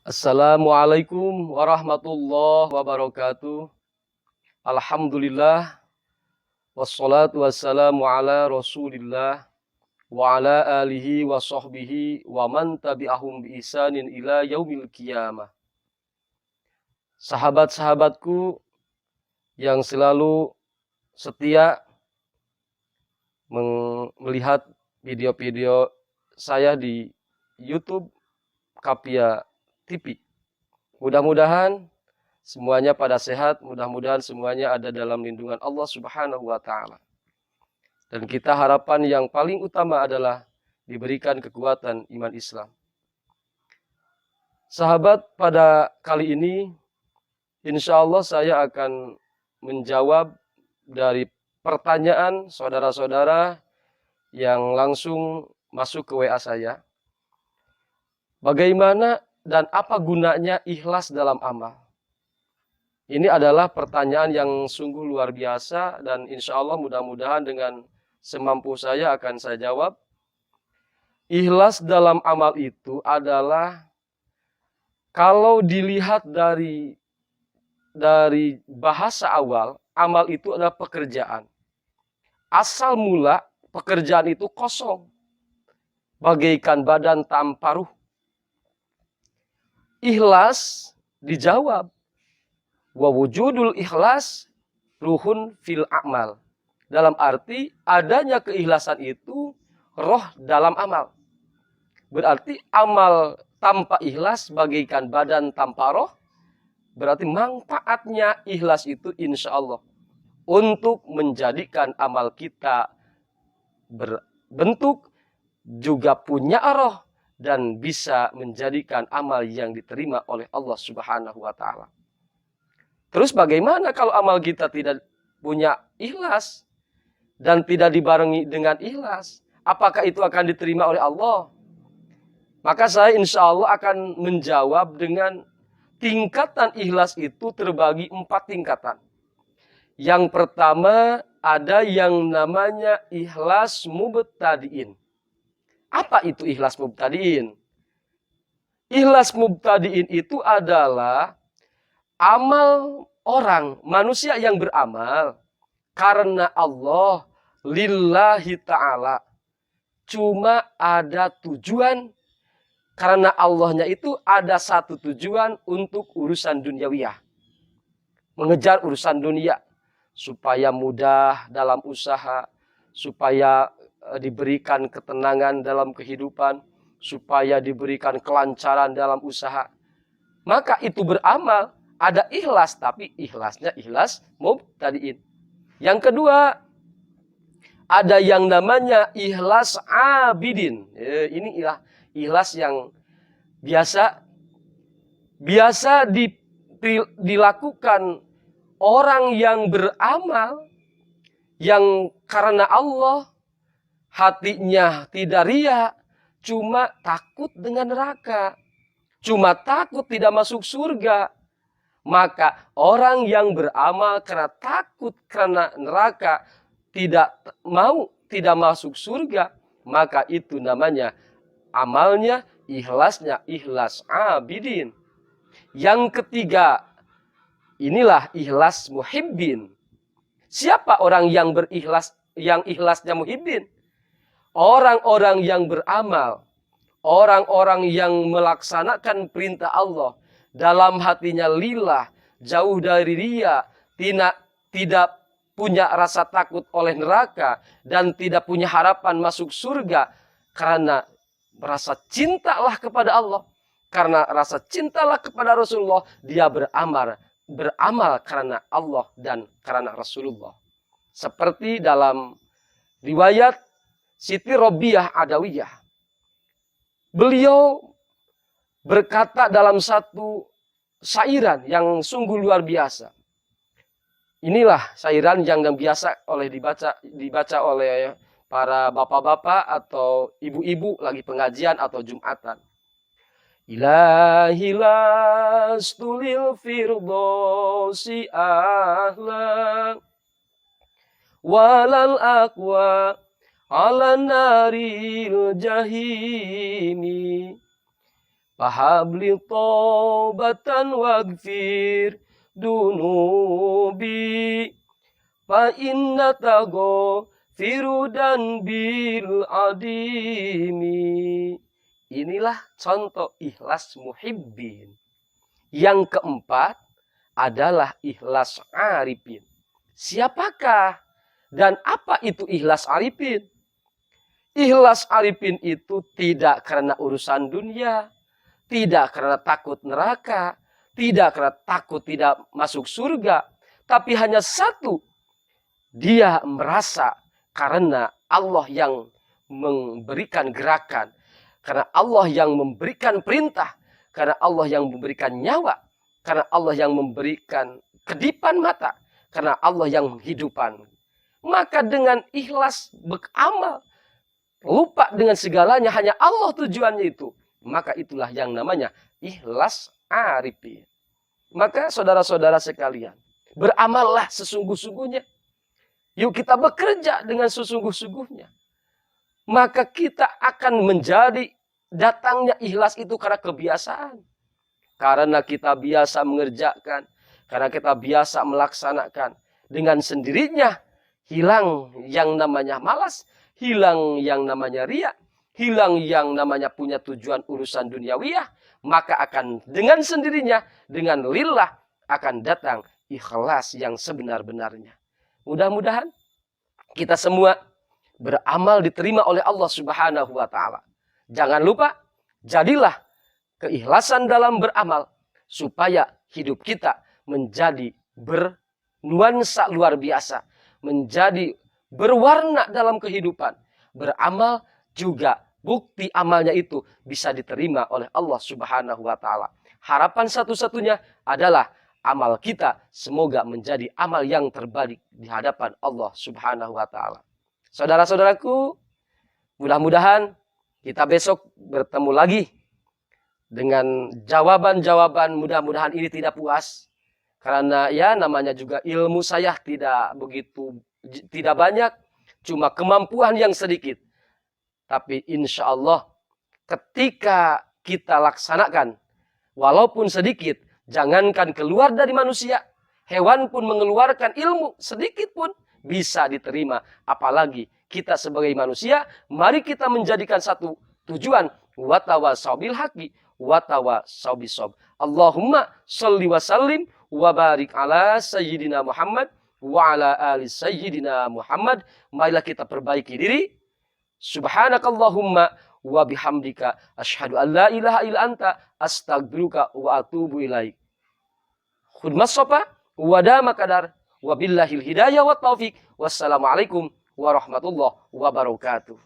Assalamualaikum warahmatullahi wabarakatuh. Alhamdulillah wassalatu wassalamu ala Rasulillah wa ala alihi wa sahbihi wa man tabi'ahum bi ihsanin ila yaumil qiyamah. Sahabat-sahabatku yang selalu setia melihat video-video saya di YouTube Kapia TV. Mudah-mudahan semuanya pada sehat, mudah-mudahan semuanya ada dalam lindungan Allah Subhanahu wa taala. Dan kita harapan yang paling utama adalah diberikan kekuatan iman Islam. Sahabat, pada kali ini insya Allah saya akan menjawab dari pertanyaan saudara-saudara yang langsung masuk ke WA saya. Bagaimana dan apa gunanya ikhlas dalam amal? Ini adalah pertanyaan yang sungguh luar biasa dan insya Allah mudah-mudahan dengan semampu saya akan saya jawab. Ikhlas dalam amal itu adalah kalau dilihat dari bahasa awal, amal itu adalah pekerjaan. Asal mula pekerjaan itu kosong, bagaikan badan tanpa ruh. Ikhlas dijawab, wa wujudul ikhlas ruhun fil amal. Dalam arti adanya keikhlasan itu roh dalam amal. Berarti amal tanpa ikhlas bagaikan badan tanpa roh. Berarti manfaatnya ikhlas itu insya Allah untuk menjadikan amal kita berbentuk, juga punya roh, dan bisa menjadikan amal yang diterima oleh Allah Subhanahu wa taala. Terus bagaimana kalau amal kita tidak punya ikhlas dan tidak dibarengi dengan ikhlas? Apakah itu akan diterima oleh Allah? Maka saya insya Allah akan menjawab dengan tingkatan ikhlas itu terbagi 4 tingkatan. Yang pertama ada yang namanya ikhlas mubtadiin. Apa itu ikhlas mubtadiin? Ikhlas mubtadiin itu adalah amal orang, manusia yang beramal karena Allah, lillahi ta'ala. Cuma ada tujuan, karena Allahnya itu ada satu tujuan untuk urusan duniawiyah. Mengejar urusan dunia, supaya mudah dalam usaha, supaya diberikan ketenangan dalam kehidupan, supaya diberikan kelancaran dalam usaha. Maka itu beramal, ada ikhlas, tapi ikhlasnya ikhlas mubtadiin. Yang kedua, ada yang namanya ikhlas abidin. Ini ikhlas yang biasa dilakukan orang yang beramal, yang karena Allah, hatinya tidak riya, cuma takut dengan neraka, cuma takut tidak masuk surga. Maka orang yang beramal karena takut karena neraka, tidak masuk surga, maka itu namanya amalnya, ikhlasnya ikhlas abidin. Yang ketiga, inilah ikhlas muhibbin. Siapa orang yang berikhlas, yang ikhlasnya muhibbin? Orang-orang yang beramal, orang-orang yang melaksanakan perintah Allah, dalam hatinya lillah, jauh dari riya, tidak punya rasa takut oleh neraka, dan tidak punya harapan masuk surga, karena rasa cintalah kepada Allah, karena rasa cintalah kepada Rasulullah, dia beramal karena Allah dan karena Rasulullah. Seperti dalam riwayat Siti Robiah Adawiyah, beliau berkata dalam satu syairan yang sungguh luar biasa. Inilah syairan yang biasa dibaca oleh para bapak-bapak atau ibu-ibu lagi pengajian atau Jumatan. Ilahi lastulil firdosi ahla walal aqwa ala naril jahimi fahabli taubatan waghfir dunubi fa inna taghfiru dan bil adimi. Inilah contoh ikhlas muhibbin. Yang keempat adalah ikhlas arifin. Siapakah dan apa itu ikhlas arifin? Ikhlas arifin itu tidak karena urusan dunia, tidak karena takut neraka, tidak karena takut tidak masuk surga, tapi hanya satu, dia merasa karena Allah yang memberikan gerakan, karena Allah yang memberikan perintah, karena Allah yang memberikan nyawa, karena Allah yang memberikan kedipan mata, karena Allah yang menghidupan. Maka dengan ikhlas beramal, lupa dengan segalanya, hanya Allah tujuannya itu. Maka itulah yang namanya ikhlas arifin. Maka saudara-saudara sekalian, beramallah sesungguh-sungguhnya. Yuk kita bekerja dengan sesungguh-sungguhnya. Maka kita akan menjadi datangnya ikhlas itu karena kebiasaan. Karena kita biasa mengerjakan. Karena kita biasa melaksanakan. Dengan sendirinya hilang yang namanya malas. Hilang yang namanya riya. Hilang yang namanya punya tujuan urusan duniawiyah. Maka akan dengan sendirinya, dengan lillah akan datang ikhlas yang sebenar-benarnya. Mudah-mudahan kita semua beramal diterima oleh Allah Subhanahu wa Ta'ala. Jangan lupa, jadilah keikhlasan dalam beramal supaya hidup kita menjadi bernuansa luar biasa, menjadi berwarna dalam kehidupan. Beramal juga bukti amalnya itu bisa diterima oleh Allah Subhanahu wa Ta'ala. Harapan satu-satunya adalah amal kita semoga menjadi amal yang terbaik di hadapan Allah Subhanahu wa Ta'ala. Saudara-saudaraku, mudah-mudahan kita besok bertemu lagi dengan jawaban-jawaban. Mudah-mudahan ini tidak puas. Karena ya namanya juga ilmu saya tidak banyak. Cuma kemampuan yang sedikit. Tapi insya Allah ketika kita laksanakan, walaupun sedikit, jangankan keluar dari manusia, hewan pun mengeluarkan ilmu sedikit pun bisa diterima. Apalagi kita sebagai manusia, mari kita menjadikan satu tujuan. Watawasau bil haqqi, watawasau bisob. Allahumma sholli wa sallim wa barik ala sayyidina Muhammad wa ala ali sayyidina Muhammad. Marilah kita perbaiki diri. Subhanakallahumma wa bihamdika asyhadu an la ilaha illa anta astaghfiruka wa atubu ilaik. Khudmas sopa wa dama kadar wa billahil hidayah wa taufiq. Wassalamualaikum warahmatullahi wabarakatuh.